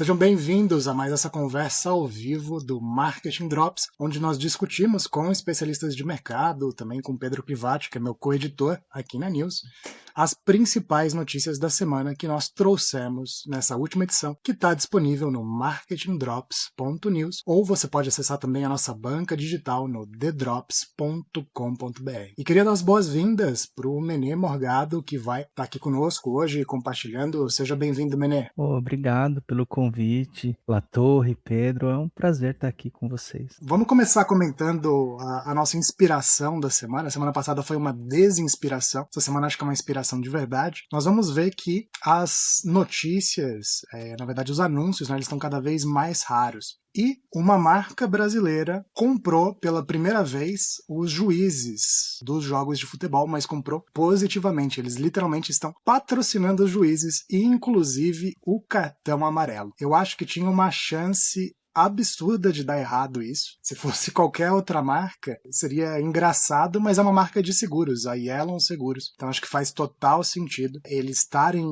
Sejam bem-vindos a mais essa conversa ao vivo do Marketing Drops, onde nós discutimos com especialistas de mercado, também com Pedro Privati, que é meu co-editor aqui na News, as principais notícias da semana que nós trouxemos nessa última edição, que está disponível no marketingdrops.news, ou você pode acessar também a nossa banca digital no thedrops.com.br. E queria dar as boas-vindas para o Menê Morgado, que vai estar aqui conosco hoje, compartilhando. Seja bem-vindo, Menê. Obrigado pelo convite, Latorre, Pedro, é um prazer estar aqui com vocês. Vamos começar comentando a nossa inspiração da semana. A semana passada foi uma desinspiração, essa semana acho que é uma inspiração de verdade. Nós vamos ver que as notícias, na verdade os anúncios, né, eles estão cada vez mais raros. E uma marca brasileira comprou pela primeira vez os juízes dos jogos de futebol, mas comprou positivamente. Eles literalmente estão patrocinando os juízes e inclusive o cartão amarelo. Eu acho que tinha uma chance absurda de dar errado isso. Se fosse qualquer outra marca, seria engraçado, mas é uma marca de seguros, a Yellon Seguros. Então acho que faz total sentido eles estarem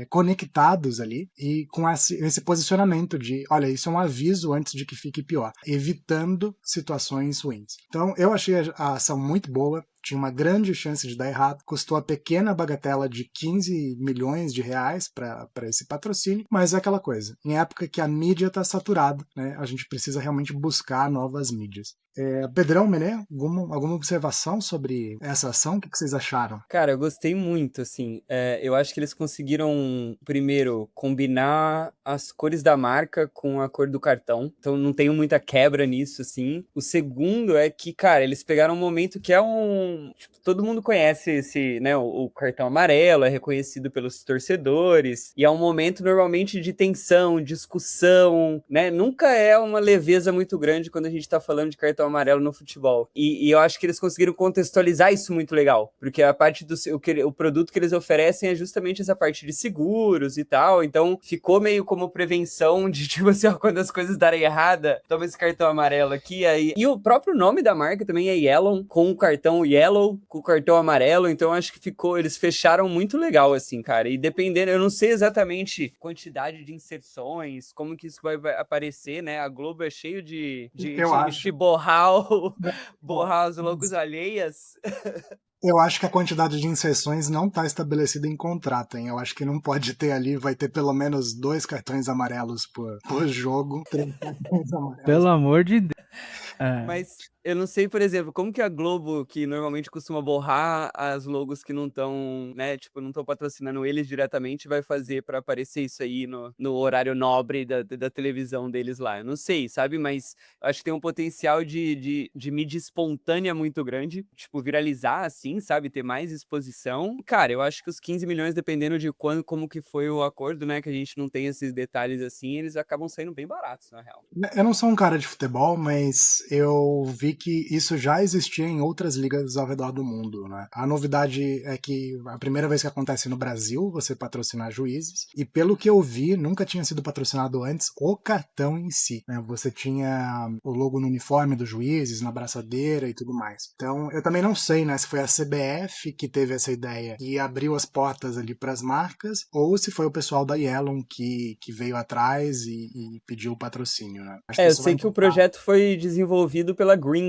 conectados ali e com esse posicionamento de, olha, isso é um aviso antes de que fique pior, evitando situações ruins. Então eu achei a ação muito boa. Tinha uma grande chance de dar errado, custou a pequena bagatela de 15 milhões de reais para esse patrocínio, mas é aquela coisa, em época que a mídia está saturada, né, a gente precisa realmente buscar novas mídias. Pedrão, Menê, alguma observação sobre essa ação? O que vocês acharam? Cara, eu gostei muito, assim. Eu acho que eles conseguiram, primeiro, combinar as cores da marca com a cor do cartão. Então não tenho muita quebra nisso, assim. O segundo é que, cara, eles pegaram um momento que é um... Tipo, todo mundo conhece esse, né, o cartão amarelo, é reconhecido pelos torcedores. E é um momento, normalmente, de tensão, discussão, né? Nunca é uma leveza muito grande quando a gente tá falando de cartão amarelo no futebol. E eu acho que eles conseguiram contextualizar isso muito legal. Porque a parte o produto que eles oferecem é justamente essa parte de seguros e tal, então ficou meio como prevenção de, tipo assim, ó, quando as coisas darem errada, toma esse cartão amarelo aqui, aí... E o próprio nome da marca também é Yellon, com o cartão Yellow, com o cartão amarelo, então acho que eles fecharam muito legal, assim, cara, e dependendo, eu não sei exatamente quantidade de inserções, como que isso vai aparecer, né, a Globo é cheio Eu acho. de borrar os logos alheias. Eu acho que a quantidade de inserções não está estabelecida em contrato, hein? Eu acho que não pode ter ali, vai ter pelo menos 2 cartões amarelos por jogo, 3 cartões amarelos. Pelo amor de Deus. É. Mas eu não sei, por exemplo, como que a Globo, que normalmente costuma borrar as logos que não estão, né, tipo, não estão patrocinando eles diretamente, vai fazer para aparecer isso aí no horário nobre da televisão deles lá. Eu não sei, sabe? Mas eu acho que tem um potencial de mídia espontânea muito grande, tipo, viralizar assim, sabe? Ter mais exposição. Cara, eu acho que os 15 milhões, dependendo de quando, como que foi o acordo, né, que a gente não tem esses detalhes assim, eles acabam saindo bem baratos, na real. Eu não sou um cara de futebol, mas eu vi que isso já existia em outras ligas ao redor do mundo, né? A novidade é que a primeira vez que acontece no Brasil, você patrocinar juízes, e pelo que eu vi, nunca tinha sido patrocinado antes o cartão em si, né? Você tinha o logo no uniforme dos juízes, na braçadeira e tudo mais. Então, eu também não sei, né, se foi a CBF que teve essa ideia e abriu as portas ali para as marcas, ou se foi o pessoal da Yellon que veio atrás e pediu o patrocínio, né? Acho que Eu isso vai sei que o impactar. projeto foi desenvolvido pela Greens,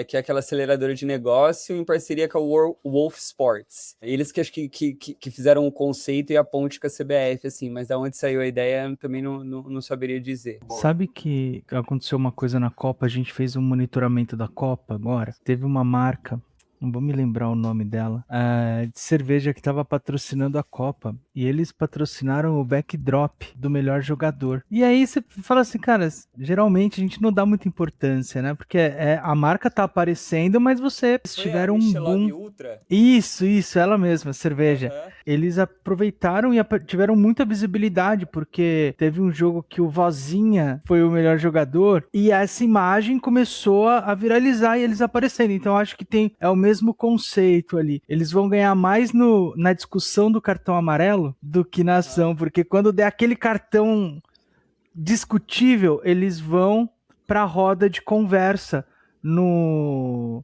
que é aquela aceleradora de negócio, em parceria com a Wolf Sports. Eles que acho que fizeram o conceito e a ponte com a CBF, assim, mas da onde saiu a ideia também não saberia dizer. Sabe que aconteceu uma coisa na Copa? A gente fez um monitoramento da Copa agora. Teve uma marca, não vou me lembrar o nome dela, de cerveja que estava patrocinando a Copa. E eles patrocinaram o backdrop do melhor jogador. E aí você fala assim, cara, geralmente a gente não dá muita importância, né? Porque a marca tá aparecendo, mas vocês Foi a tiveram um Michelob boom. Ultra? Isso, ela mesma, cerveja. Aham. Eles aproveitaram e tiveram muita visibilidade, porque teve um jogo que o Vozinha foi o melhor jogador, e essa imagem começou a viralizar e eles aparecendo. Então acho que é o mesmo conceito ali. Eles vão ganhar mais na discussão do cartão amarelo do que na Aham. ação, porque quando der aquele cartão discutível, eles vão para a roda de conversa no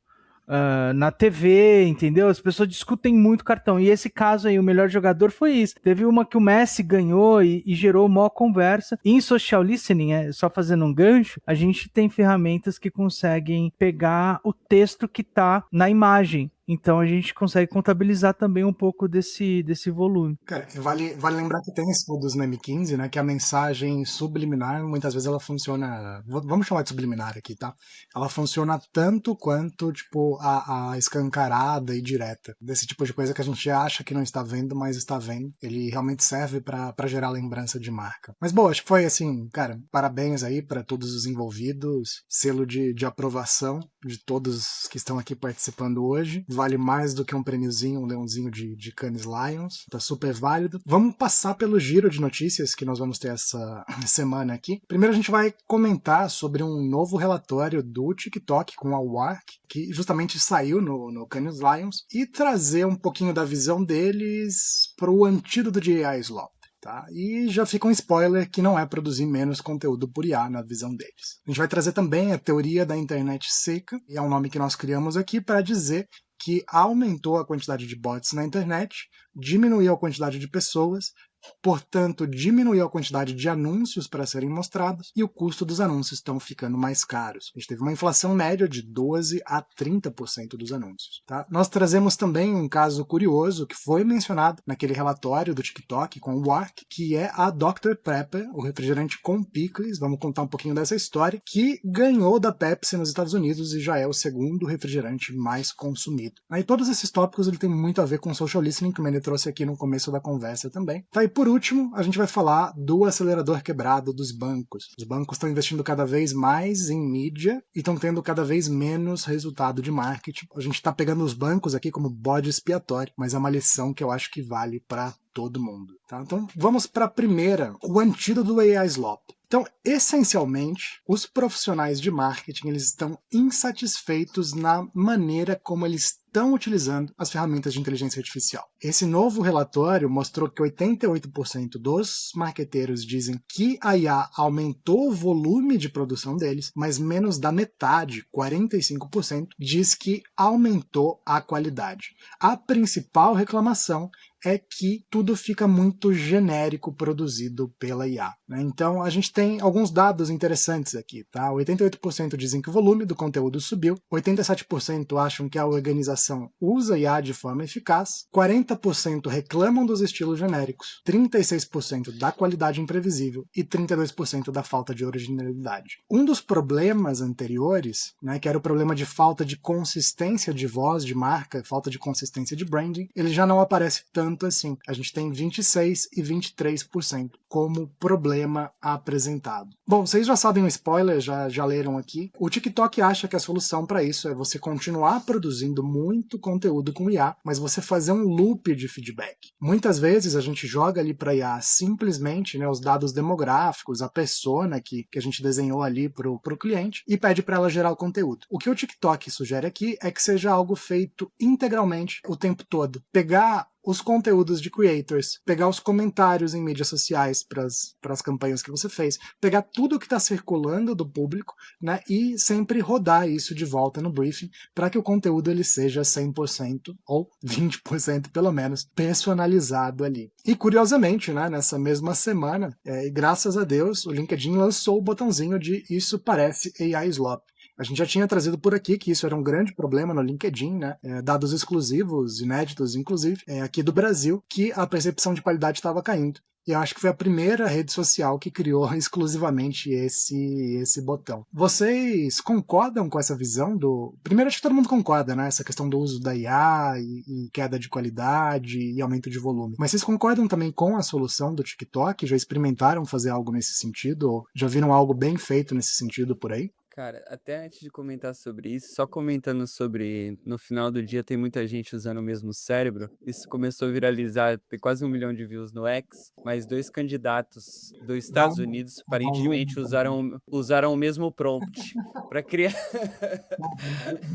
na TV, entendeu? As pessoas discutem muito cartão. E esse caso aí, o melhor jogador foi isso. Teve uma que o Messi ganhou e gerou maior conversa. E em social listening, só fazendo um gancho, a gente tem ferramentas que conseguem pegar o texto que tá na imagem. Então a gente consegue contabilizar também um pouco desse volume. Cara, vale lembrar que tem estudos na M15, né, que a mensagem subliminar, muitas vezes ela funciona, vamos chamar de subliminar aqui, tá? Ela funciona tanto quanto, tipo, a escancarada e direta. Desse tipo de coisa que a gente acha que não está vendo, mas está vendo. Ele realmente serve para gerar lembrança de marca. Mas, bom, acho que foi assim, cara, parabéns aí para todos os envolvidos, selo de aprovação de todos que estão aqui participando hoje. Vale mais do que um prêmiozinho, um leãozinho de Cannes Lions. Tá super válido. Vamos passar pelo giro de notícias que nós vamos ter essa semana aqui. Primeiro a gente vai comentar sobre um novo relatório do TikTok com a WARC, que justamente saiu no Cannes Lions, e trazer um pouquinho da visão deles para o antídoto de AI Slop. Tá? E já fica um spoiler que não é produzir menos conteúdo por IA na visão deles. A gente vai trazer também a teoria da internet seca, e é um nome que nós criamos aqui para dizer que aumentou a quantidade de bots na internet, diminuiu a quantidade de pessoas, portanto, diminuiu a quantidade de anúncios para serem mostrados e o custo dos anúncios estão ficando mais caros. A gente teve uma inflação média de 12% a 30% dos anúncios. Tá? Nós trazemos também um caso curioso que foi mencionado naquele relatório do TikTok com o WARC, que é a Dr. Pepper, o refrigerante com picles. Vamos contar um pouquinho dessa história, que ganhou da Pepsi nos Estados Unidos e já é o segundo refrigerante mais consumido. Aí todos esses tópicos ele tem muito a ver com social listening, que o Mene trouxe aqui no começo da conversa também. Tá, e por último, a gente vai falar do acelerador quebrado dos bancos. Os bancos estão investindo cada vez mais em mídia e estão tendo cada vez menos resultado de marketing. A gente está pegando os bancos aqui como bode expiatório, mas é uma lição que eu acho que vale para todo mundo. Tá? Então vamos para a primeira, o antídoto do AI Slop. Então, essencialmente, os profissionais de marketing eles estão insatisfeitos na maneira como eles estão utilizando as ferramentas de inteligência artificial. Esse novo relatório mostrou que 88% dos marqueteiros dizem que a IA aumentou o volume de produção deles, mas menos da metade, 45%, diz que aumentou a qualidade. A principal reclamação é que tudo fica muito genérico produzido pela IA. Né? Então a gente tem alguns dados interessantes aqui. Tá? 88% dizem que o volume do conteúdo subiu, 87% acham que a organização usa IA de forma eficaz, 40% reclamam dos estilos genéricos, 36% da qualidade imprevisível e 32% da falta de originalidade. Um dos problemas anteriores, né, que era o problema de falta de consistência de voz, de marca, falta de consistência de branding, ele já não aparece tanto assim. A gente tem 26% e 23% como problema apresentado. Bom, vocês já sabem o spoiler, já leram aqui. O TikTok acha que a solução para isso é você continuar produzindo muito conteúdo com IA, mas você fazer um loop de feedback. Muitas vezes a gente joga ali para IA simplesmente, né, os dados demográficos, a persona que a gente desenhou ali para o cliente e pede para ela gerar o conteúdo. O que o TikTok sugere aqui é que seja algo feito integralmente o tempo todo. Pegar os conteúdos de creators, pegar os comentários em mídias sociais para as campanhas que você fez, pegar tudo que está circulando do público, né, e sempre rodar isso de volta no briefing para que o conteúdo ele seja 100% ou 20% pelo menos personalizado ali. E curiosamente, né, nessa mesma semana, e graças a Deus, o LinkedIn lançou o botãozinho de isso parece AI Slop. A gente já tinha trazido por aqui que isso era um grande problema no LinkedIn, né? Dados exclusivos, inéditos, inclusive, aqui do Brasil, que a percepção de qualidade estava caindo. E eu acho que foi a primeira rede social que criou exclusivamente esse botão. Vocês concordam com essa visão do... Primeiro, acho que todo mundo concorda, né? Essa questão do uso da IA e queda de qualidade e aumento de volume. Mas vocês concordam também com a solução do TikTok? Já experimentaram fazer algo nesse sentido? Ou já viram algo bem feito nesse sentido por aí? Cara, até antes de comentar sobre isso, só comentando sobre no final do dia tem muita gente usando o mesmo cérebro. Isso começou a viralizar, tem quase 1 milhão de views no X, mas 2 candidatos dos Estados Unidos aparentemente usaram o mesmo prompt para criar.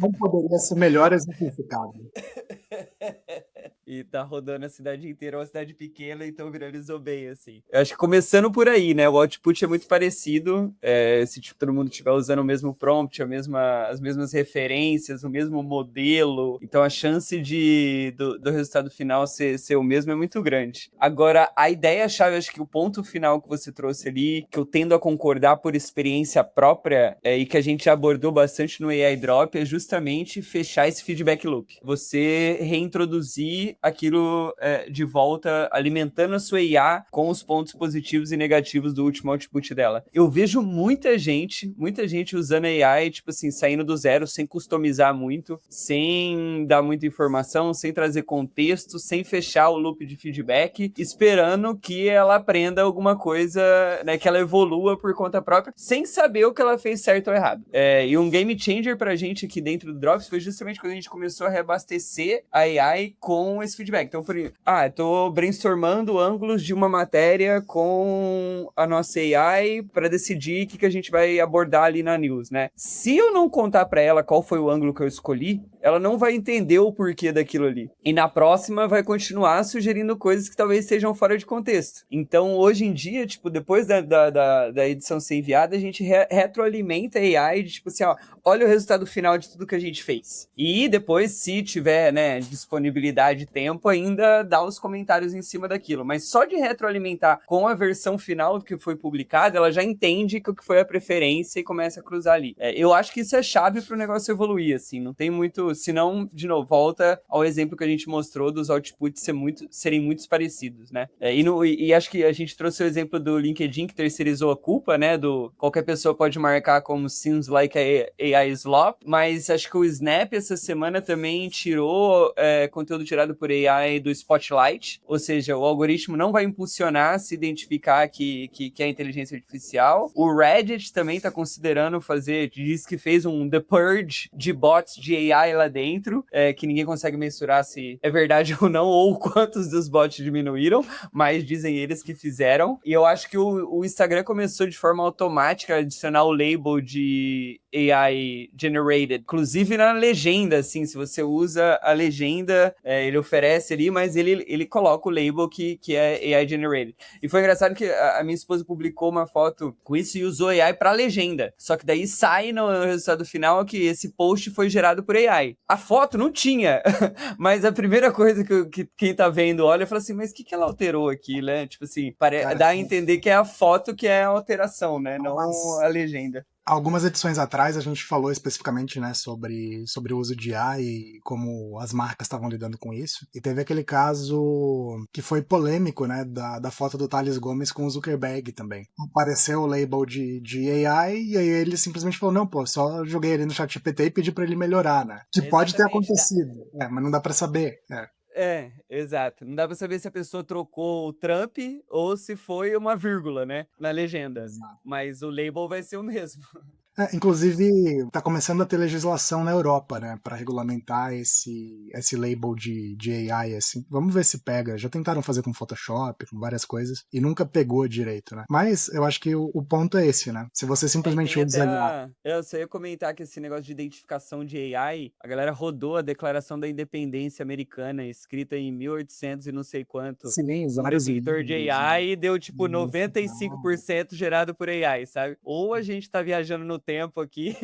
Não poderia ser melhor exemplificado. e tá rodando a cidade inteira, é uma cidade pequena, então viralizou bem, assim. Eu acho que começando por aí, né? O output é muito parecido. Se tipo, todo mundo estiver usando o mesmo prompt, as mesmas referências, o mesmo modelo, então a chance do resultado final ser o mesmo é muito grande. Agora, a ideia-chave, acho que o ponto final que você trouxe ali, que eu tendo a concordar por experiência própria, e que a gente já abordou bastante no AI Drop, é justamente fechar esse feedback loop. Você reintroduzir aquilo de volta, alimentando a sua IA com os pontos positivos e negativos do último output dela. Eu vejo muita gente usando AI, tipo assim, saindo do zero, sem customizar muito, sem dar muita informação, sem trazer contexto, sem fechar o loop de feedback, esperando que ela aprenda alguma coisa, né, que ela evolua por conta própria, sem saber o que ela fez certo ou errado. E um game changer pra gente aqui dentro do Drops foi justamente quando a gente começou a reabastecer a AI com esse feedback. Então, tô brainstormando ângulos de uma matéria com a nossa AI para decidir o que a gente vai abordar ali na news, né? Se eu não contar para ela qual foi o ângulo que eu escolhi, ela não vai entender o porquê daquilo ali. E na próxima vai continuar sugerindo coisas que talvez sejam fora de contexto. Então, hoje em dia, tipo, depois da edição ser enviada, a gente retroalimenta a AI de tipo assim, ó, olha o resultado final de tudo que a gente fez. E depois, se tiver, né, disponibilidade e tempo, ainda dá os comentários em cima daquilo. Mas só de retroalimentar com a versão final que foi publicada, ela já entende o que foi a preferência e começa a cruzar ali. Eu acho que isso é chave para o negócio evoluir, assim, não tem muito, senão, de novo, volta ao exemplo que a gente mostrou dos outputs serem muito parecidos, né? E acho que a gente trouxe o exemplo do LinkedIn, que terceirizou a culpa, né, do qualquer pessoa pode marcar como seems like a AI slop, mas acho que o Snap essa semana também tirou conteúdo tirado por AI do Spotlight, ou seja, o algoritmo não vai impulsionar se identificar que é inteligência artificial. O Reddit também está considerando diz que fez um The Purge de bots de AI lá dentro, que ninguém consegue mensurar se é verdade ou não, ou quantos dos bots diminuíram, mas dizem eles que fizeram. E eu acho que o Instagram começou de forma automática a adicionar o label de AI generated, inclusive na legenda, assim, se você usa a legenda, ele oferece ali, mas ele coloca o label que é AI generated. E foi engraçado que a minha esposa publicou uma foto com isso e usou AI pra legenda, só que daí sai no resultado final que esse post foi gerado por AI. A foto não tinha, mas a primeira coisa que quem tá vendo olha e fala assim, mas o que ela alterou aqui, né? Tipo assim, dá a entender que é a foto que é a alteração, né? Não a legenda. Algumas edições atrás a gente falou especificamente, né, sobre o uso de IA e como as marcas estavam lidando com isso. E teve aquele caso que foi polêmico, né, da foto do Thales Gomes com o Zuckerberg também. Apareceu o label de AI e aí ele simplesmente falou, não, pô, só joguei ele no ChatGPT e pedi pra ele melhorar, né? Que pode ter acontecido, mas não dá pra saber. Exato. Não dá pra saber se a pessoa trocou o Trump ou se foi uma vírgula, né, na legenda. Exato. Mas o label vai ser o mesmo. Inclusive, está começando a ter legislação na Europa, né, para regulamentar esse label de AI, assim. Vamos ver se pega. Já tentaram fazer com Photoshop, com várias coisas, e nunca pegou direito, né? Mas eu acho que o ponto é esse, né? Se você simplesmente Tem usa até IA. eu só ia comentar que esse negócio de identificação de AI, a galera rodou a Declaração da Independência Americana, escrita em 1800 e não sei quanto, Sim, num vários detector de livros, AI e deu tipo né? 95% gerado por AI, sabe? Ou a gente tá viajando no tempo aqui,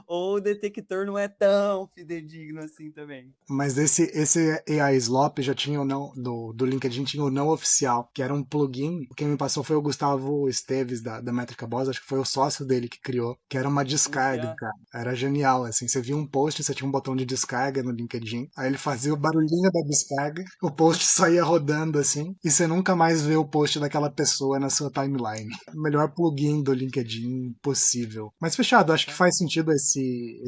ou o detector não é tão fidedigno assim também. Mas esse AI Slop já tinha o não, do LinkedIn tinha o não oficial, que era um plugin. Quem me passou foi o Gustavo Esteves, da Métrica Boss, acho que foi o sócio dele que criou, que era uma descarga, cara. Era genial, assim. Você via um post, você tinha um botão de descarga no LinkedIn, aí ele fazia o barulhinho da descarga, o post só ia rodando, assim, e você nunca mais vê o post daquela pessoa na sua timeline. O melhor plugin do LinkedIn possível. Mas fechado, acho que faz sentido esse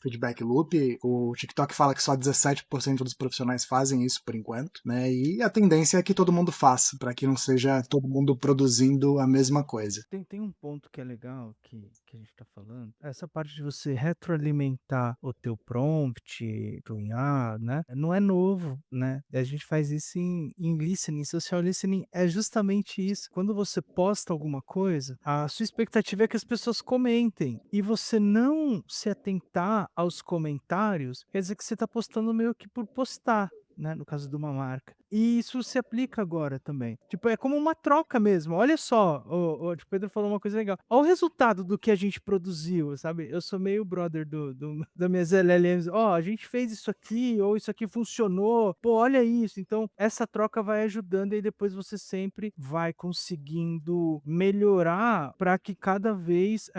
feedback loop. O TikTok fala que só 17% dos profissionais fazem isso por enquanto, né? E a tendência é que todo mundo faça, para que não seja todo mundo produzindo a mesma coisa. Tem um ponto que é legal que a gente tá falando, essa parte de você retroalimentar o teu prompt pro IA, né? Não é novo, né? A gente faz isso em listening, social listening é justamente isso. Quando você posta alguma coisa, a sua expectativa é que as pessoas comentem e você não se atentar aos comentários, quer dizer que você tá postando meio que por postar. né, no caso de uma marca. E isso se aplica agora também. Tipo, é como uma troca mesmo. Olha só, o tipo, Pedro falou uma coisa legal. Olha o resultado do que a gente produziu, sabe? Eu sou meio brother das minhas LLMs. Ó, a gente fez isso aqui, ou isso aqui funcionou. Pô, olha isso. Então, essa troca vai ajudando e depois você sempre vai conseguindo melhorar para que cada vez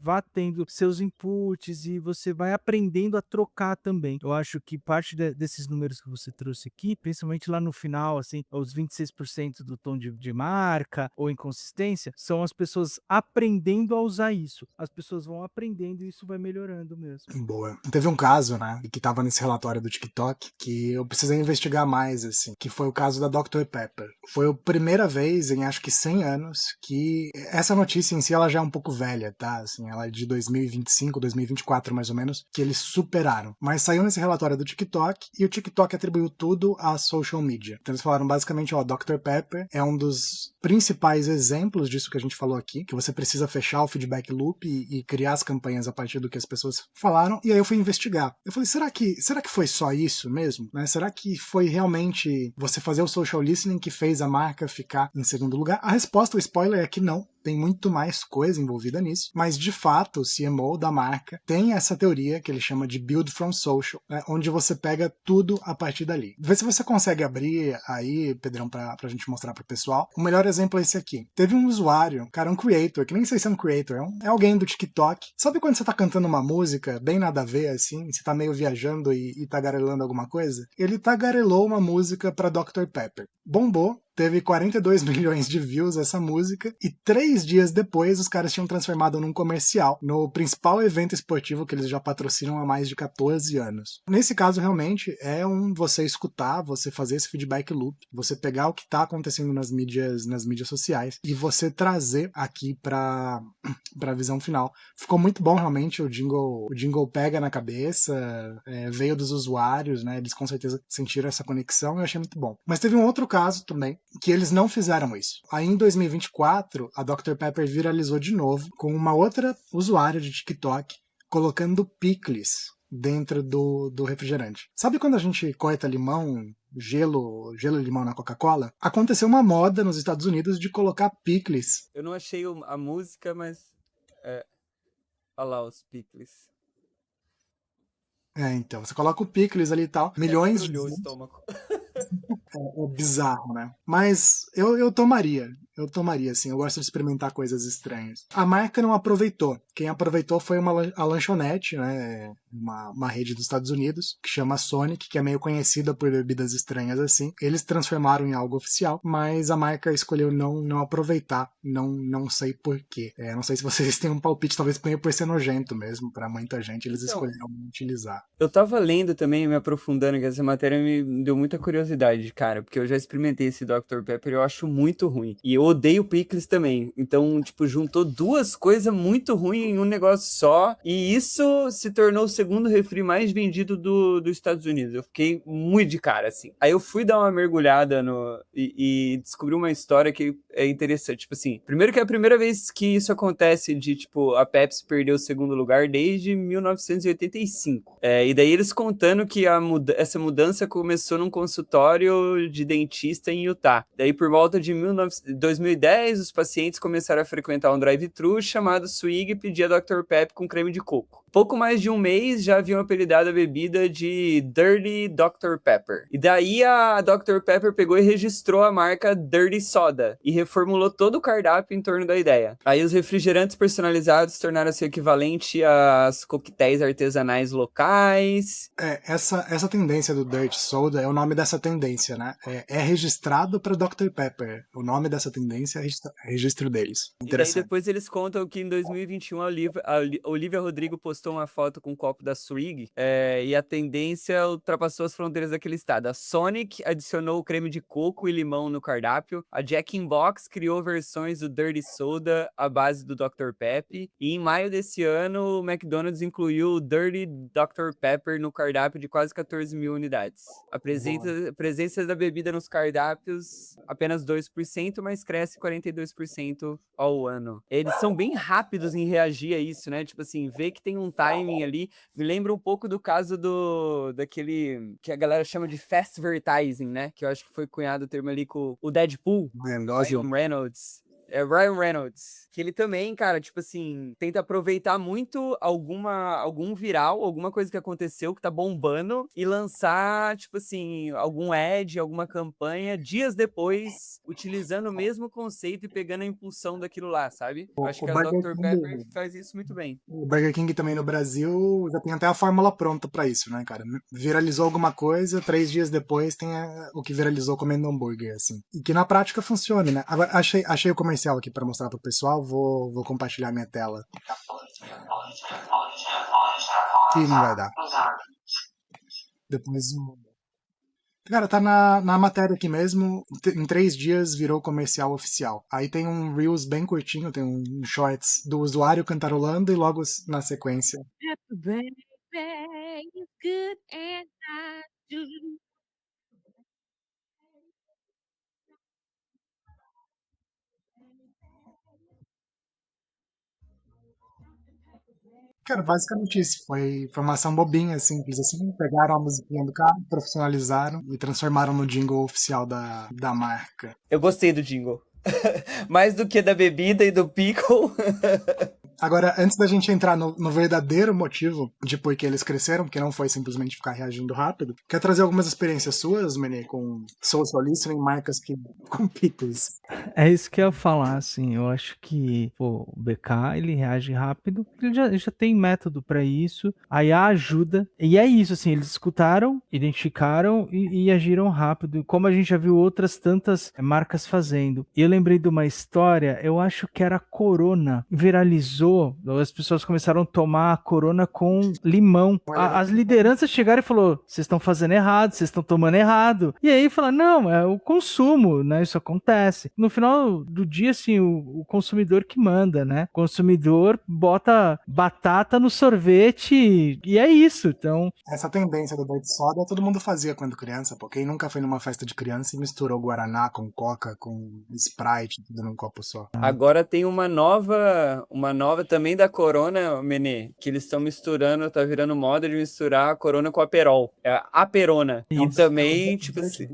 vá tendo seus inputs e você vai aprendendo a trocar também. Eu acho que parte desses números que você trouxe aqui, principalmente lá no final, assim, os 26% do tom de marca ou inconsistência, são as pessoas aprendendo a usar isso. As pessoas vão aprendendo e isso vai melhorando mesmo. Boa. Teve um caso, né, que tava nesse relatório do TikTok, que eu precisei investigar mais, assim, que foi o caso da Dr. Pepper. Foi a primeira vez em acho que 100 anos que essa notícia em si ela já é um pouco velha, tá? Assim, ela é de 2025, 2024 mais ou menos, que eles superaram. Mas saiu nesse relatório do TikTok e o TikTok atribuiu tudo à social media. Então eles falaram basicamente, ó, Dr. Pepper é um dos principais exemplos disso que a gente falou aqui, que você precisa fechar o feedback loop e criar as campanhas a partir do que as pessoas falaram, e aí eu fui investigar. Eu falei, será que foi só isso mesmo? Né? Será que foi realmente você fazer o social listening que fez a marca ficar em segundo lugar? A resposta, o spoiler, é que não. Tem muito mais coisa envolvida nisso, mas de fato o CMO da marca tem essa teoria que ele chama de Build from Social, né, onde você pega tudo a partir dali. Vê se você consegue abrir aí, Pedrão, pra gente mostrar pro pessoal. O melhor exemplo é esse aqui. Teve um usuário, cara, um creator, que nem sei se é um creator, é alguém do TikTok. Sabe quando você tá cantando uma música bem nada a ver, assim, você tá meio viajando e tagarelando alguma coisa? Ele tagarelou uma música pra Dr. Pepper. Bombou, teve 42 milhões de views essa música, e 3 dias depois os caras tinham transformado num comercial, no principal evento esportivo que eles já patrocinam há mais de 14 anos. Nesse caso, realmente, é você escutar, você fazer esse feedback loop, você pegar o que está acontecendo nas mídias sociais e você trazer aqui para a visão final. Ficou muito bom, realmente, o jingle pega na cabeça, veio dos usuários, né? Eles com certeza sentiram essa conexão e eu achei muito bom. Mas teve um outro caso também, que eles não fizeram isso. Aí em 2024, a Dr. Pepper viralizou de novo com uma outra usuária de TikTok colocando picles dentro do refrigerante. Sabe quando a gente corta limão, gelo e limão na Coca-Cola? Aconteceu uma moda nos Estados Unidos de colocar picles. Eu não achei a música, mas... olha lá os picles. Então, você coloca o picles ali e tal, milhões de Embrulhou o views. estômago. É bizarro, né? Mas eu tomaria. Eu tomaria, assim. Eu gosto de experimentar coisas estranhas. A marca não aproveitou. Quem aproveitou foi a lanchonete, né? Uma rede dos Estados Unidos, que chama Sonic, que é meio conhecida por bebidas estranhas assim. Eles transformaram em algo oficial, mas a marca escolheu não aproveitar. Não sei porquê. Não sei se vocês têm um palpite, talvez por ser nojento mesmo. Pra muita gente, eles Então, escolheram utilizar. eu tava lendo também, me aprofundando, que essa matéria me deu muita curiosidade, cara, porque eu já experimentei esse Dr. Pepper e eu acho muito ruim. E eu odeio picles também. Então, tipo, juntou duas coisas muito ruins em um negócio só. E isso se tornou o segundo refri mais vendido dos Estados Unidos. Eu fiquei muito de cara, assim. Aí eu fui dar uma mergulhada e descobri uma história que é interessante. Tipo assim, primeiro que é a primeira vez que isso acontece de, tipo, a Pepsi perder o segundo lugar desde 1985. E daí eles contando que essa mudança começou num consultório de dentista em Utah. Daí por volta de 2010, os pacientes começaram a frequentar um drive-thru chamado Swig e pedia Dr. Pepper com creme de coco. Pouco mais de um mês já haviam apelidado a bebida de Dirty Dr. Pepper. E daí a Dr. Pepper pegou e registrou a marca Dirty Soda e reformulou todo o cardápio em torno da ideia. Aí os refrigerantes personalizados tornaram-se equivalente às coquetéis artesanais locais. Essa tendência do Dirt Soda é o nome dessa tendência, né? É registrado para Dr. Pepper. O nome dessa tendência é registro deles. E daí Interessante. depois eles contam que em 2021 a Olivia Rodrigo postou uma foto com um copo da Swig e a tendência ultrapassou as fronteiras daquele estado. A Sonic adicionou o creme de coco e limão no cardápio. A Jack in Box criou versões do Dirty Soda à base do Dr. Pepper. E em maio desse ano, o McDonald's incluiu o Dirty Dr. Pepper no cardápio de quase 14 mil unidades. A presença da bebida nos cardápios, apenas 2%, mas cresce 42% ao ano. Eles são bem rápidos em reagir a isso, né? Tipo assim, vê que tem um timing ali. Me lembra um pouco do caso daquele que a galera chama de fast advertising, né? Que eu acho que foi cunhado o termo ali com o Deadpool, Ryan Reynolds. É Ryan Reynolds. Que ele também, cara, tipo assim, tenta aproveitar muito algum viral, alguma coisa que aconteceu que tá bombando e lançar, tipo assim, algum ad, alguma campanha dias depois, utilizando o mesmo conceito e pegando a impulsão daquilo lá, sabe? Eu acho O que a Burger Dr. Pepper King, faz isso muito bem. o Burger King também no Brasil já tem até a fórmula pronta pra isso, né, cara? Viralizou alguma coisa, 3 dias depois tem o que viralizou comendo hambúrguer, assim. E que na prática funcione, né? Agora, achei o comercial aqui pra mostrar pro pessoal, vou compartilhar minha tela. Que não vai dar. Depois Cara, tá na matéria aqui mesmo. Em 3 dias virou comercial oficial. Aí tem um Reels bem curtinho, tem um shorts do usuário cantarolando e logo na sequência. Happy birthday, you good and I do. Cara, basicamente isso. Foi formação bobinha, simples assim. Pegaram a musiquinha do cara, profissionalizaram e transformaram no jingle oficial da marca. Eu gostei do jingle. Mais do que da bebida e do pickle. Agora, antes da gente entrar no verdadeiro motivo de por que eles cresceram, que não foi simplesmente ficar reagindo rápido, quer trazer algumas experiências suas, Menê, com social listening, marcas que com pickles. É isso que eu ia falar, assim, eu acho que pô, o BK, ele reage rápido, ele já tem método pra isso, a IA ajuda, e é isso, assim, eles escutaram, identificaram e agiram rápido, como a gente já viu outras tantas marcas fazendo. E eu lembrei de uma história, eu acho que era a Corona, viralizou, as pessoas começaram a tomar a Corona com limão. As lideranças chegaram e falaram, vocês estão fazendo errado, vocês estão tomando errado. E aí falaram, não, é o consumo, né, isso acontece. No final do dia, assim, o consumidor que manda, né? O consumidor bota batata no sorvete e é isso. Então, essa tendência do Diet Soda todo mundo fazia quando criança, pô. Quem nunca foi numa festa de criança e misturou Guaraná com Coca, com Sprite, tudo num copo só. Agora tem uma nova também da Corona, Menê, que eles estão misturando, tá virando moda de misturar a Corona com a Aperol. É a Aperona. E também, tipo assim,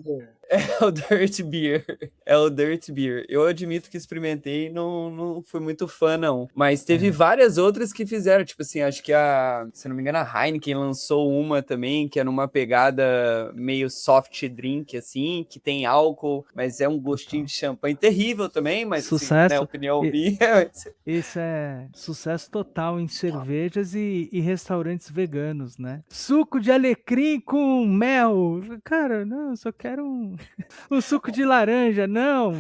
é o Dirt Beer. É o Dirt Beer. Eu admito que experimentei e não fui muito fã, não. Mas teve várias outras que fizeram. Tipo assim, acho que se não me engano, a Heineken lançou uma também, que é numa pegada meio soft drink, assim, que tem álcool, mas é um gostinho de champanhe terrível também, mas sucesso. Assim, né, opinião minha. Isso é sucesso total em cervejas e restaurantes veganos, né? Suco de alecrim com mel. Cara, não, eu só quero um suco de laranja, não.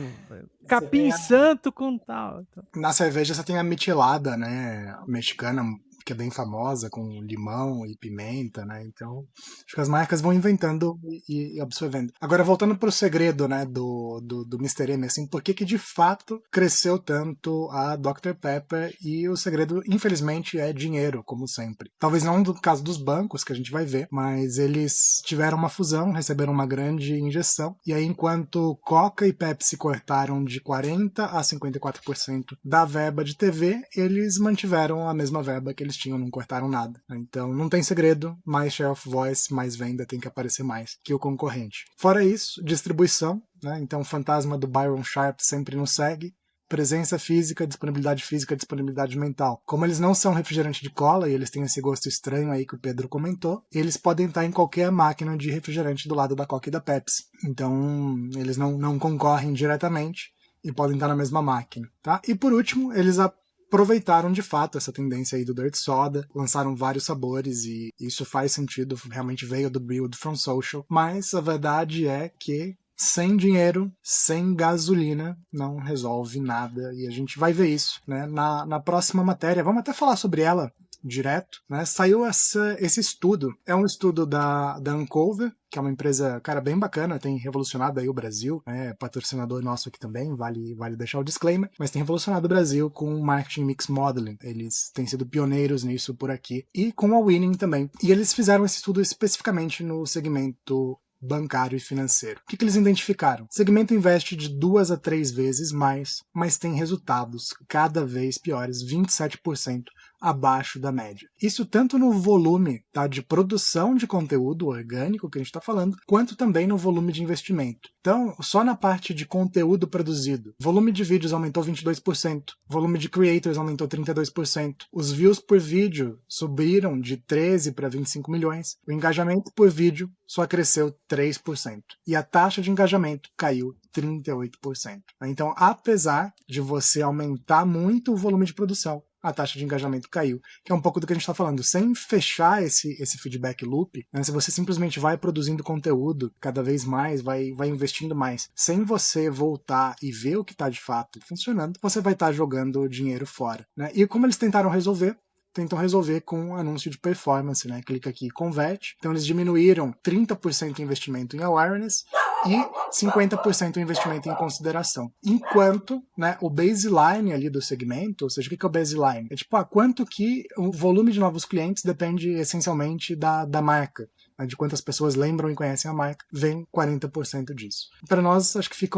Capim santo com tal. Na cerveja você tem a mitilada, né, mexicana, que é bem famosa, com limão e pimenta, né? Então, acho que as marcas vão inventando e absorvendo. Agora, voltando pro segredo, né, do Mr. M, assim, por que de fato cresceu tanto a Dr. Pepper? E o segredo, infelizmente, é dinheiro, como sempre. Talvez não no caso dos bancos, que a gente vai ver, mas eles tiveram uma fusão, receberam uma grande injeção, e aí enquanto Coca e Pepsi cortaram de 40% a 54% da verba de TV, eles mantiveram a mesma verba que eles tinham, não cortaram nada. Então não tem segredo, mais share of voice, mais venda tem que aparecer mais que o concorrente. Fora isso, distribuição, né? Então o fantasma do Byron Sharp sempre nos segue. Presença física, disponibilidade mental. Como eles não são refrigerante de cola e eles têm esse gosto estranho aí que o Pedro comentou, eles podem estar em qualquer máquina de refrigerante do lado da Coca e da Pepsi. Então eles não concorrem diretamente e podem estar na mesma máquina, tá? E por último, eles aproveitaram de fato essa tendência aí do Dirt Soda, lançaram vários sabores e isso faz sentido, realmente veio do Build from Social, mas a verdade é que sem dinheiro, sem gasolina, não resolve nada e a gente vai ver isso, né? Na próxima matéria, vamos até falar sobre ela direto, né? Saiu esse estudo, é um estudo da Uncover, que é uma empresa, cara, bem bacana, tem revolucionado aí o Brasil, né? Patrocinador nosso aqui também, vale deixar o disclaimer, mas tem revolucionado o Brasil com o Marketing Mix Modeling, eles têm sido pioneiros nisso por aqui, e com a Winning também, e eles fizeram esse estudo especificamente no segmento bancário e financeiro. O que eles identificaram? O segmento investe de 2 a 3 vezes mais, mas tem resultados cada vez piores, 27% abaixo da média. Isso tanto no volume, tá, de produção de conteúdo orgânico que a gente está falando, quanto também no volume de investimento. Então, só na parte de conteúdo produzido, volume de vídeos aumentou 22%, volume de creators aumentou 32%, os views por vídeo subiram de 13 para 25 milhões, o engajamento por vídeo só cresceu 3%, e a taxa de engajamento caiu 38%. Então, apesar de você aumentar muito o volume de produção, a taxa de engajamento caiu, que é um pouco do que a gente está falando. Sem fechar esse feedback loop, né, se você simplesmente vai produzindo conteúdo cada vez mais, vai investindo mais, sem você voltar e ver o que está de fato funcionando, você vai estar jogando dinheiro fora. Né? E como eles tentaram resolver? Tentam resolver com um anúncio de performance, né? Clica aqui e converte. Então eles diminuíram 30% o investimento em awareness e 50% o investimento em consideração. Enquanto, né, o baseline ali do segmento, ou seja, o que é o baseline? É tipo, quanto que o volume de novos clientes depende essencialmente da marca. De quantas pessoas lembram e conhecem a marca, vem 40% disso. Para nós, acho que fica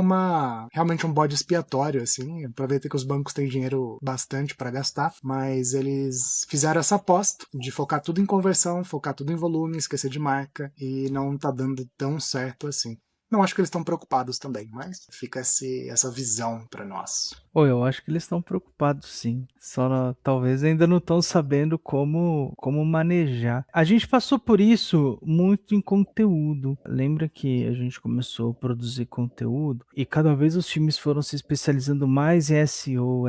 realmente um bode expiatório, assim. Aproveita que os bancos têm dinheiro bastante para gastar, mas eles fizeram essa aposta de focar tudo em conversão, focar tudo em volume, esquecer de marca, e não tá dando tão certo assim. Não acho que eles estão preocupados também, mas fica essa visão para nós. Eu acho que eles estão preocupados sim. Só talvez ainda não estão sabendo como manejar. A gente passou por isso muito em conteúdo. Lembra que a gente começou a produzir conteúdo e cada vez os times foram se especializando mais em SEO.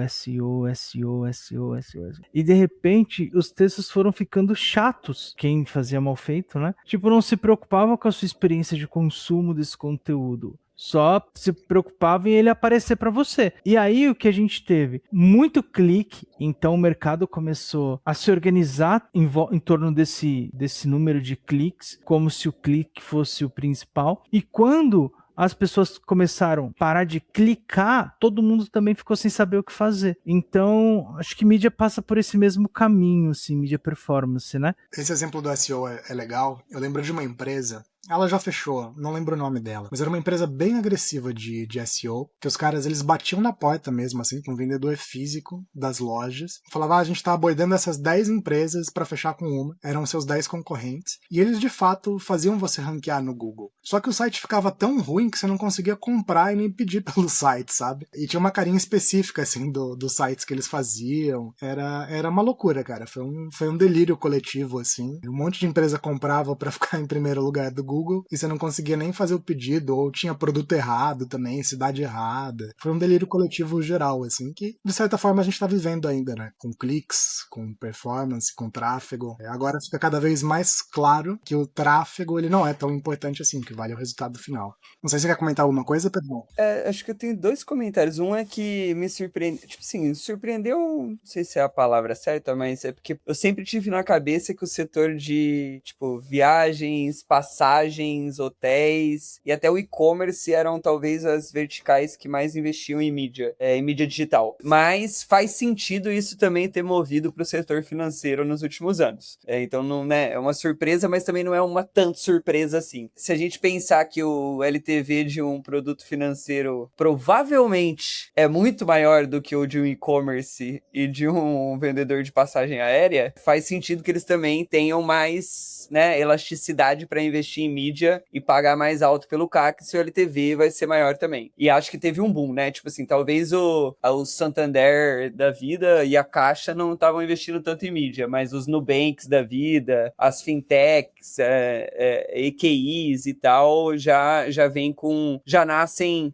E de repente os textos foram ficando chatos. Quem fazia mal feito, né? Tipo, não se preocupava com a sua experiência de consumo desse conteúdo. Só se preocupava em ele aparecer para você. E aí o que a gente teve? Muito clique, então o mercado começou a se organizar em torno desse número de cliques, como se o clique fosse o principal. E quando as pessoas começaram a parar de clicar, todo mundo também ficou sem saber o que fazer. Então, acho que mídia passa por esse mesmo caminho, assim, mídia performance, né? Esse exemplo do SEO é legal. Eu lembro de uma empresa, ela já fechou, não lembro o nome dela, mas era uma empresa bem agressiva de SEO, que os caras, eles batiam na porta mesmo, assim, com um vendedor físico das lojas, falava, a gente tá abordando essas 10 empresas para fechar com uma, eram seus 10 concorrentes, e eles de fato faziam você ranquear no Google. Só que o site ficava tão ruim que você não conseguia comprar e nem pedir pelo site, sabe? E tinha uma carinha específica, assim, dos sites que eles faziam. Era uma loucura, cara. Foi um delírio coletivo, assim. Um monte de empresa comprava para ficar em primeiro lugar do Google e você não conseguia nem fazer o pedido, ou tinha produto errado também, cidade errada. Foi um delírio coletivo geral, assim, que de certa forma a gente tá vivendo ainda, né? Com cliques, com performance, com tráfego. Agora fica cada vez mais claro que o tráfego, ele não é tão importante assim, que vale o resultado final. Não sei se você quer comentar alguma coisa, Pedro? Acho que eu tenho 2 comentários. Um é que me surpreendeu, tipo assim, surpreendeu, não sei se é a palavra certa, mas é porque eu sempre tive na cabeça que o setor de, tipo, viagens, passagens, hotéis e até o e-commerce eram talvez as verticais que mais investiam em mídia digital. Mas faz sentido isso também ter movido para o setor financeiro nos últimos anos. Então não é uma surpresa, mas também não é uma tanto surpresa assim. Se a gente pensar que o LTV de um produto financeiro provavelmente é muito maior do que o de um e-commerce e de um vendedor de passagem aérea, faz sentido que eles também tenham mais, né, elasticidade para investir em mídia e pagar mais alto pelo CAC, se o LTV vai ser maior também. E acho que teve um boom, né? Tipo assim, talvez o Santander da vida e a Caixa não estavam investindo tanto em mídia, mas os Nubanks da vida, as fintechs, EQIs e tal, já vem já nascem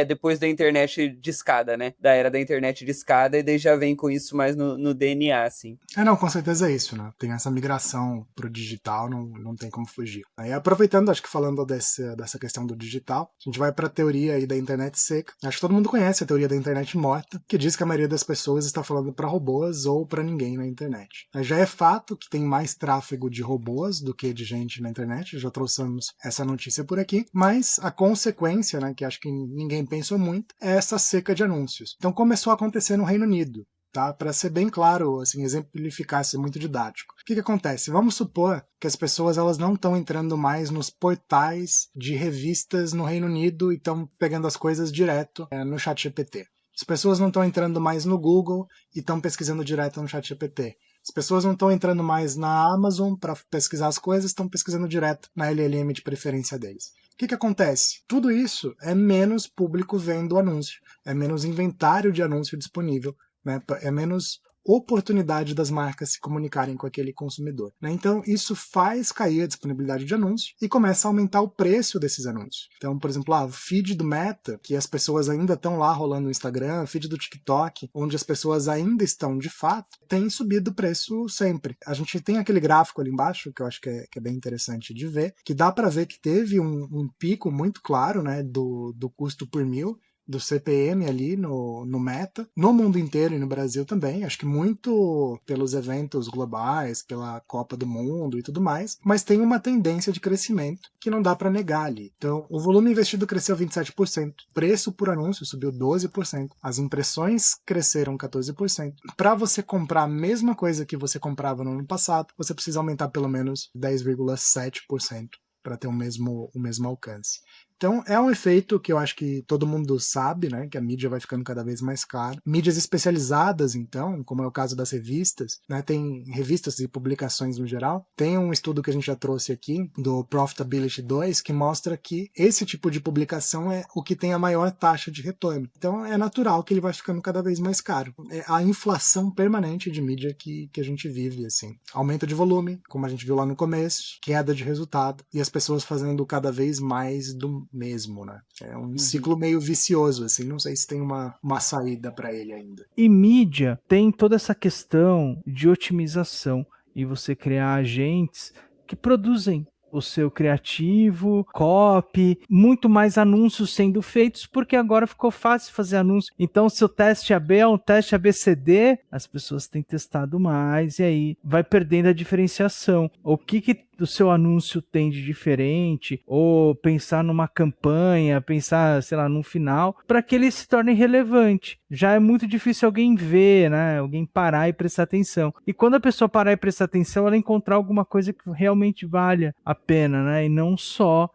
depois da internet de escada, né? Da era da internet de escada, e daí já vem com isso mais no DNA, assim. Não, com certeza é isso, né? Tem essa migração pro digital, não tem como fugir. Aí, aproveitando, acho que falando dessa questão do digital, a gente vai pra teoria aí da internet seca. Acho que todo mundo conhece a teoria da internet morta, que diz que a maioria das pessoas está falando para robôs ou para ninguém na internet. Aí já é fato que tem mais tráfego de robôs do que de gente na internet, já trouxemos essa notícia por aqui, mas a consequência, né, que acho que ninguém pensou muito, é essa seca de anúncios. Então começou a acontecer no Reino Unido. Tá? Para ser bem claro, assim, exemplificar, ser muito didático. O que acontece? Vamos supor que as pessoas elas não estão entrando mais nos portais de revistas no Reino Unido e estão pegando as coisas direto no ChatGPT. As pessoas não estão entrando mais no Google e estão pesquisando direto no ChatGPT. As pessoas não estão entrando mais na Amazon para pesquisar as coisas, estão pesquisando direto na LLM de preferência deles. O que acontece? Tudo isso é menos público vendo o anúncio, é menos inventário de anúncio disponível, né? É menos oportunidade das marcas se comunicarem com aquele consumidor, né? Então isso faz cair a disponibilidade de anúncio e começa a aumentar o preço desses anúncios. Então, por exemplo, o feed do Meta, que as pessoas ainda estão lá rolando no Instagram, feed do TikTok, onde as pessoas ainda estão de fato, tem subido o preço sempre. A gente tem aquele gráfico ali embaixo, que eu acho que é bem interessante de ver, que dá para ver que teve um pico muito claro, né, do custo por mil, do CPM ali no Meta, no mundo inteiro e no Brasil também, acho que muito pelos eventos globais, pela Copa do Mundo e tudo mais, mas tem uma tendência de crescimento que não dá para negar ali. Então, o volume investido cresceu 27%, preço por anúncio subiu 12%, as impressões cresceram 14%. Para você comprar a mesma coisa que você comprava no ano passado, você precisa aumentar pelo menos 10,7% para ter o mesmo alcance. Então é um efeito que eu acho que todo mundo sabe, né, que a mídia vai ficando cada vez mais cara. Mídias especializadas, então, como é o caso das revistas, né, tem revistas e publicações no geral. Tem um estudo que a gente já trouxe aqui, do Profitability 2, que mostra que esse tipo de publicação é o que tem a maior taxa de retorno. Então é natural que ele vai ficando cada vez mais caro. É a inflação permanente de mídia que a gente vive, assim. Aumento de volume, como a gente viu lá no começo, queda de resultado, e as pessoas fazendo cada vez mais do mesmo, né? É um ciclo meio vicioso, assim, não sei se tem uma saída para ele ainda. E mídia tem toda essa questão de otimização e você criar agentes que produzem o seu criativo, copy, muito mais anúncios sendo feitos, porque agora ficou fácil fazer anúncio. Então, se o teste AB é um teste ABCD, as pessoas têm testado mais e aí vai perdendo a diferenciação. O que o seu anúncio tem de diferente, ou pensar numa campanha, pensar, sei lá, num final, para que ele se torne relevante. Já é muito difícil alguém ver, né? Alguém parar e prestar atenção. E quando a pessoa parar e prestar atenção, ela encontrar alguma coisa que realmente valha a pena, né? E não só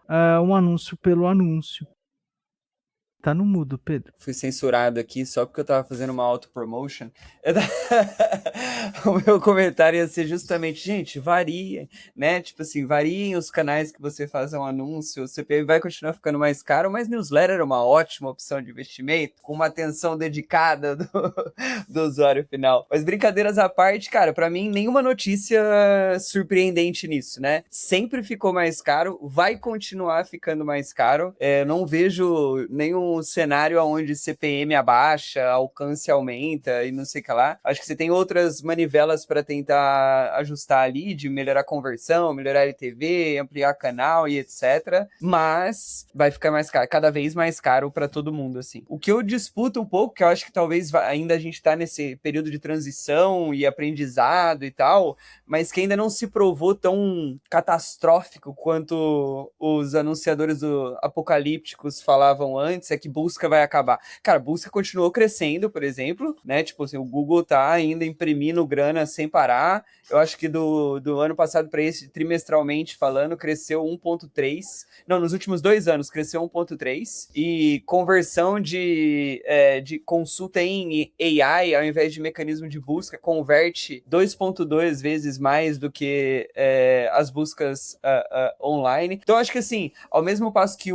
um anúncio pelo anúncio. Tá no mudo, Pedro. Fui censurado aqui só porque eu tava fazendo uma auto-promotion. O meu comentário ia ser justamente, gente, varia, né? Tipo assim, variem os canais que você faz um anúncio, o CPM vai continuar ficando mais caro, mas newsletter é uma ótima opção de investimento, com uma atenção dedicada do usuário final. Mas brincadeiras à parte, cara, pra mim, nenhuma notícia surpreendente nisso, né? Sempre ficou mais caro, vai continuar ficando mais caro. Não vejo nenhum cenário onde CPM abaixa, alcance aumenta e não sei o que lá. Acho que você tem outras manivelas para tentar ajustar ali, de melhorar a conversão, melhorar a LTV, ampliar canal e etc. Mas vai ficar mais caro, cada vez mais caro para todo mundo, assim. O que eu disputo um pouco, que eu acho que talvez ainda a gente tá nesse período de transição e aprendizado e tal, mas que ainda não se provou tão catastrófico quanto os anunciadores apocalípticos falavam antes, é que busca vai acabar. Cara, busca continuou crescendo, por exemplo, né? Tipo assim, o Google tá ainda imprimindo grana sem parar. Eu acho que do ano passado para esse, trimestralmente falando, cresceu 1,3. Não, nos últimos 2 anos cresceu 1,3. E conversão de consulta em AI, ao invés de mecanismo de busca, converte 2,2 vezes mais do que as buscas online. Então, acho que assim, ao mesmo passo que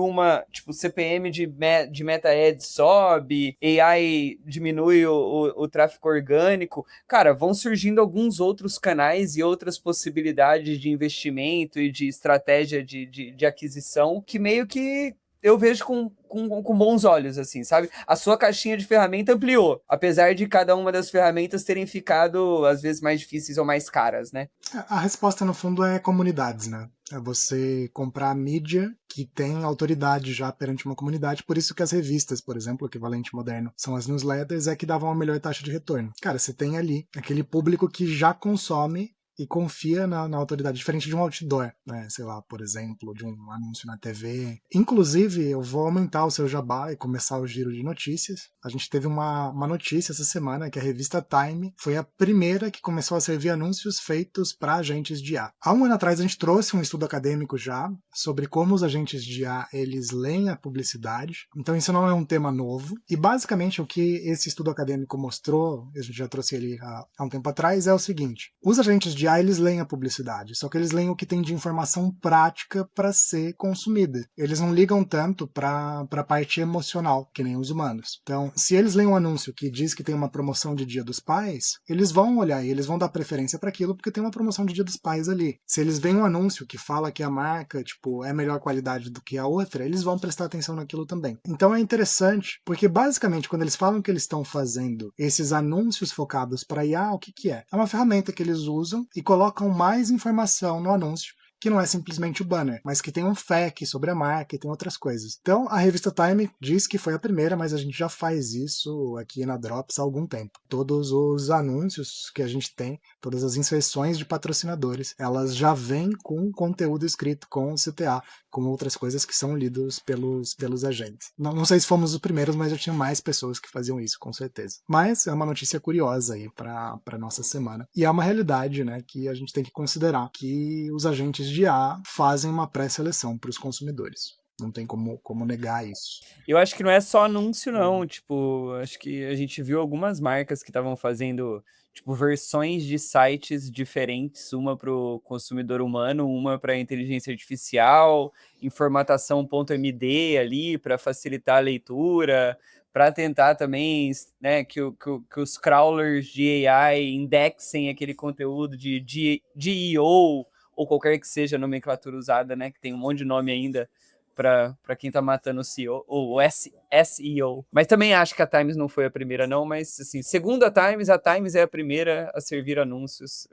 tipo, CPM de Meta Ads sobe, AI diminui o tráfego orgânico, cara, vão surgindo alguns outros canais e outras possibilidades de investimento e de estratégia de aquisição que meio que eu vejo com bons olhos, assim, sabe? A sua caixinha de ferramenta ampliou, apesar de cada uma das ferramentas terem ficado, às vezes, mais difíceis ou mais caras, né? A resposta, no fundo, é comunidades, né? É você comprar mídia que tem autoridade já perante uma comunidade, por isso que as revistas, por exemplo, o equivalente moderno, são as newsletters, é que davam a melhor taxa de retorno. Cara, você tem ali aquele público que já consome e confia na autoridade, diferente de um outdoor, né? Sei lá, por exemplo, de um anúncio na TV. Inclusive, eu vou aumentar o seu jabá e começar o giro de notícias. A gente teve uma notícia essa semana que a revista Time foi a primeira que começou a servir anúncios feitos para agentes de IA. Há um ano atrás a gente trouxe um estudo acadêmico já sobre como os agentes de IA eles leem a publicidade. Então isso não é um tema novo. E basicamente o que esse estudo acadêmico mostrou, a gente já trouxe ele há um tempo atrás, é o seguinte: os agentes de IA eles leem a publicidade, só que eles leem o que tem de informação prática para ser consumida. Eles não ligam tanto para a parte emocional, que nem os humanos. Então, se eles leem um anúncio que diz que tem uma promoção de Dia dos Pais, eles vão olhar e eles vão dar preferência para aquilo porque tem uma promoção de Dia dos Pais ali. Se eles veem um anúncio que fala que a marca, tipo, é melhor qualidade do que a outra, eles vão prestar atenção naquilo também. Então é interessante, porque basicamente quando eles falam que eles estão fazendo esses anúncios focados para IA, o que que é? É uma ferramenta que eles usam e colocam mais informação no anúncio, que não é simplesmente o banner, mas que tem um FAQ sobre a marca e tem outras coisas. Então, a revista Time diz que foi a primeira, mas a gente já faz isso aqui na Drops há algum tempo. Todos os anúncios que a gente tem, todas as inserções de patrocinadores, elas já vêm com conteúdo escrito com o CTA, com outras coisas que são lidos pelos agentes. Não sei se fomos os primeiros, mas já tinha mais pessoas que faziam isso, com certeza. Mas é uma notícia curiosa aí para nossa semana. E é uma realidade, né, que a gente tem que considerar que os agentes de IA fazem uma pré-seleção para os consumidores. Não tem como negar isso. Eu acho que não é só anúncio, não. Tipo, acho que a gente viu algumas marcas que estavam fazendo, tipo, versões de sites diferentes, uma para o consumidor humano, uma para a inteligência artificial, em formatação .md ali, para facilitar a leitura, para tentar também, né, que os crawlers de AI indexem aquele conteúdo de GEO, ou qualquer que seja a nomenclatura usada, né, que tem um monte de nome ainda, para quem tá matando o CEO, ou SEO. Mas também acho que a Times não foi a primeira, não, mas assim, segundo a Times é a primeira a servir anúncios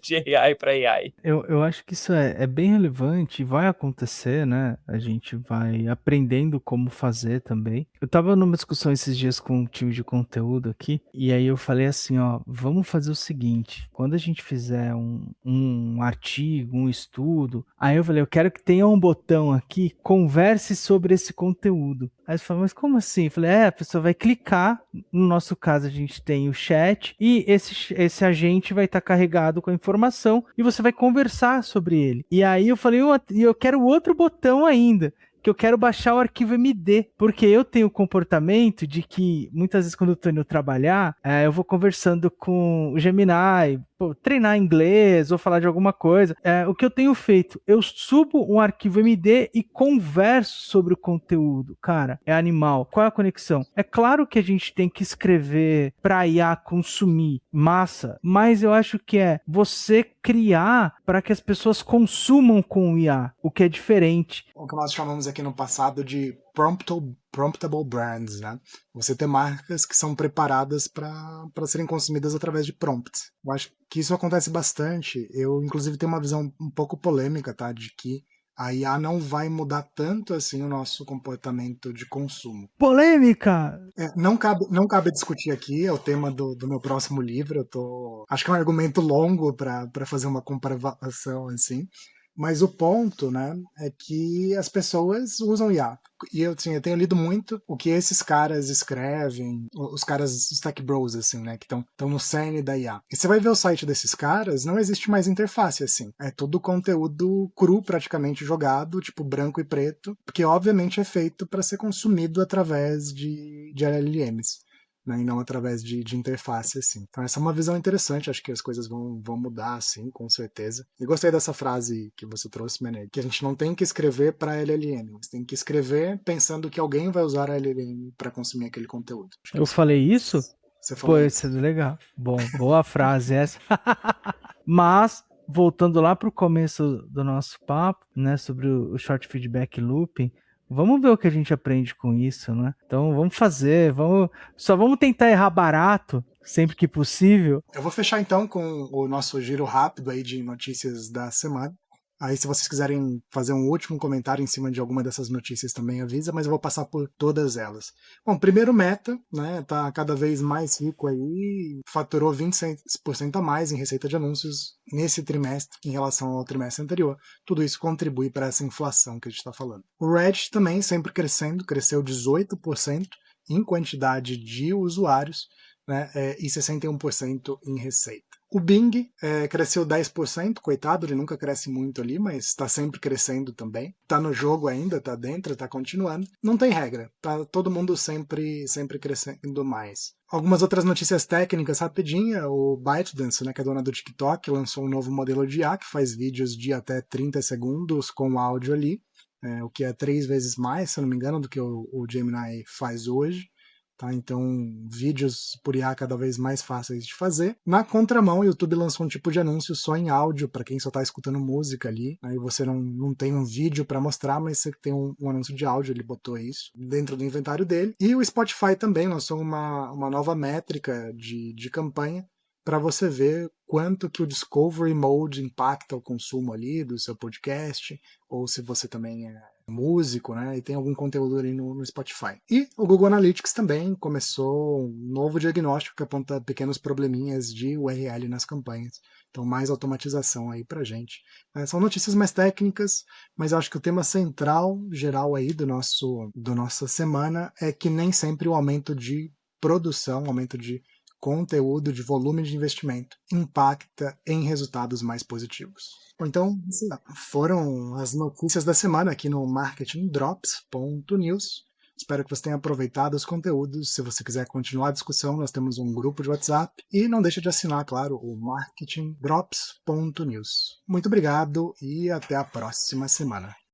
de AI para AI. Eu acho que isso é bem relevante e vai acontecer, né? A gente vai aprendendo como fazer também. Eu tava numa discussão esses dias com um time de conteúdo aqui, e aí eu falei assim, ó, vamos fazer o seguinte, quando a gente fizer um artigo, um estudo, aí eu falei, eu quero que tenha um botão aqui, converse sobre esse conteúdo. Aí você falou, mas como assim? Eu falei, a pessoa vai clicar, no nosso caso a gente tem o chat, e esse agente vai estar carregado com a informação, e você vai conversar sobre ele. E aí eu falei, eu quero outro botão ainda, que eu quero baixar o arquivo MD, porque eu tenho o comportamento de que, muitas vezes quando eu tô indo trabalhar, eu vou conversando com o Gemini, treinar inglês ou falar de alguma coisa. O que eu tenho feito? Eu subo um arquivo MD e converso sobre o conteúdo. Cara, é animal. Qual é a conexão? É claro que a gente tem que escrever para IA consumir massa, mas eu acho que é você criar para que as pessoas consumam com o IA, o que é diferente. O que nós chamamos aqui no passado de promptable brands, né? Você ter marcas que são preparadas para serem consumidas através de prompts. Eu acho que isso acontece bastante. Eu, inclusive, tenho uma visão um pouco polêmica, tá? De que a IA não vai mudar tanto assim o nosso comportamento de consumo. Polêmica! Não cabe discutir aqui, é o tema do meu próximo livro. Acho que é um argumento longo para fazer uma comparação assim. Mas o ponto, né, é que as pessoas usam IA. E eu tenho lido muito o que esses caras escrevem, os caras, os tech bros, assim, né, que estão no cerne da IA. E você vai ver o site desses caras, não existe mais interface, assim. É tudo conteúdo cru, praticamente jogado, tipo branco e preto, porque obviamente é feito para ser consumido através de LLMs. Né, e não através de interface, assim. Então essa é uma visão interessante, acho que as coisas vão mudar, assim, com certeza. E gostei dessa frase que você trouxe, Meneg, que a gente não tem que escrever para LLM, você tem que escrever pensando que alguém vai usar a LLM para consumir aquele conteúdo. Eu falei isso? Você falou Pô, isso. isso é legal. Bom, boa frase essa. Mas, voltando lá para o começo do nosso papo, né, sobre o short feedback looping, vamos ver o que a gente aprende com isso, né? Então, vamos fazer, só vamos tentar errar barato, sempre que possível. Eu vou fechar então com o nosso giro rápido aí de notícias da semana. Aí, se vocês quiserem fazer um último comentário em cima de alguma dessas notícias, também avisa, mas eu vou passar por todas elas. Bom, primeiro Meta, né, tá cada vez mais rico aí, faturou 26% a mais em receita de anúncios nesse trimestre em relação ao trimestre anterior. Tudo isso contribui para essa inflação que a gente está falando. O Reddit também sempre crescendo, cresceu 18% em quantidade de usuários, né, e 61% em receita. O Bing cresceu 10%, coitado, ele nunca cresce muito ali, mas está sempre crescendo também. Está no jogo ainda, está dentro, está continuando. Não tem regra, tá todo mundo sempre crescendo mais. Algumas outras notícias técnicas rapidinha, o ByteDance, né, que é dona do TikTok, lançou um novo modelo de IA que faz vídeos de até 30 segundos com áudio ali, o que é 3 vezes mais, se eu não me engano, do que o Gemini faz hoje. Tá, então, vídeos por IA cada vez mais fáceis de fazer. Na contramão, o YouTube lançou um tipo de anúncio só em áudio, para quem só está escutando música ali. Aí você não tem um vídeo para mostrar, mas você tem um anúncio de áudio, ele botou isso dentro do inventário dele. E o Spotify também lançou uma nova métrica de campanha, para você ver quanto que o Discovery Mode impacta o consumo ali do seu podcast, ou se você também é músico, né, e tem algum conteúdo ali no Spotify. E o Google Analytics também começou um novo diagnóstico que aponta pequenos probleminhas de URL nas campanhas. Então, mais automatização aí pra gente. São notícias mais técnicas, mas eu acho que o tema central, geral aí do nossa semana é que nem sempre o aumento de produção, aumento de conteúdo, de volume de investimento, impacta em resultados mais positivos. Então, foram as notícias da semana aqui no marketingdrops.news. Espero que você tenha aproveitado os conteúdos. Se você quiser continuar a discussão, nós temos um grupo de WhatsApp. E não deixe de assinar, claro, o marketingdrops.news. Muito obrigado e até a próxima semana.